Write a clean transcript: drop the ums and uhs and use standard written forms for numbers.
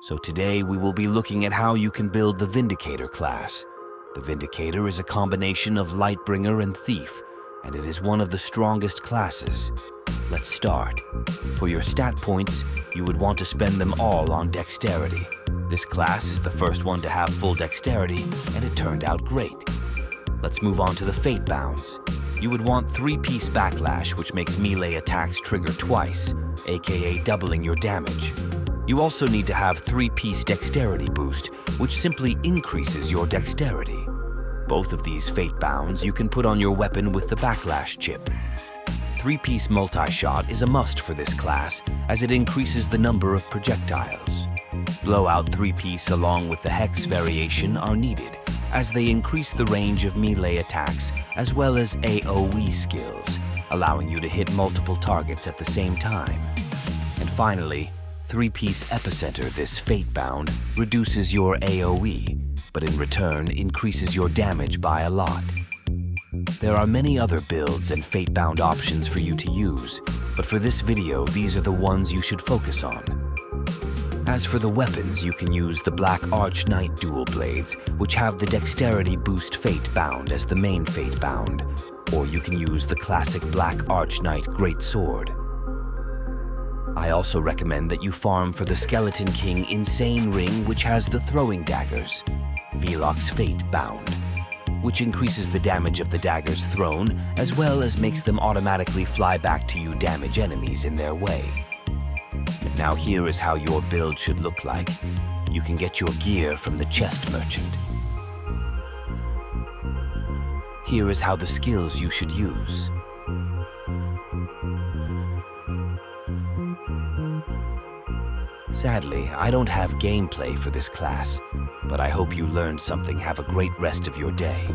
So today we will be looking at how you can build the Vindicator class. The Vindicator is a combination of Lightbringer and Thief, and it is one of the strongest classes. Let's start. For your stat points, you would want to spend them all on Dexterity. This class is the first one to have full Dexterity, and it turned out great. Let's move on to the Fate Bounds. You would want 3-piece Backlash, which makes melee attacks trigger twice, aka doubling your damage. You also need to have 3-piece Dexterity Boost, which simply increases your Dexterity. Both of these Fate Bounds you can put on your weapon with the Backlash chip. 3-piece Multi-Shot is a must for this class, as it increases the number of projectiles. Blowout 3-piece along with the Hex variation are needed, as they increase the range of melee attacks as well as AoE skills, allowing you to hit multiple targets at the same time. And finally, 3-piece Epicenter, this Fate Bound, reduces your AoE, but in return increases your damage by a lot. There are many other builds and Fate Bound options for you to use, but for this video, these are the ones you should focus on. As for the weapons, you can use the Black Archknight Dual Blades, which have the Dexterity Boost Fate Bound as the main Fate Bound, or you can use the classic Black Archknight Great Sword. I also recommend that you farm for the Skeleton King Insane Ring, which has the Throwing Daggers, Velox Fate Bound, which increases the damage of the daggers thrown, as well as makes them automatically fly back to you damage enemies in their way. Now here is how your build should look like. You can get your gear from the chest merchant. Here is how the skills you should use. Sadly, I don't have gameplay for this class, but I hope you learned something. Have a great rest of your day.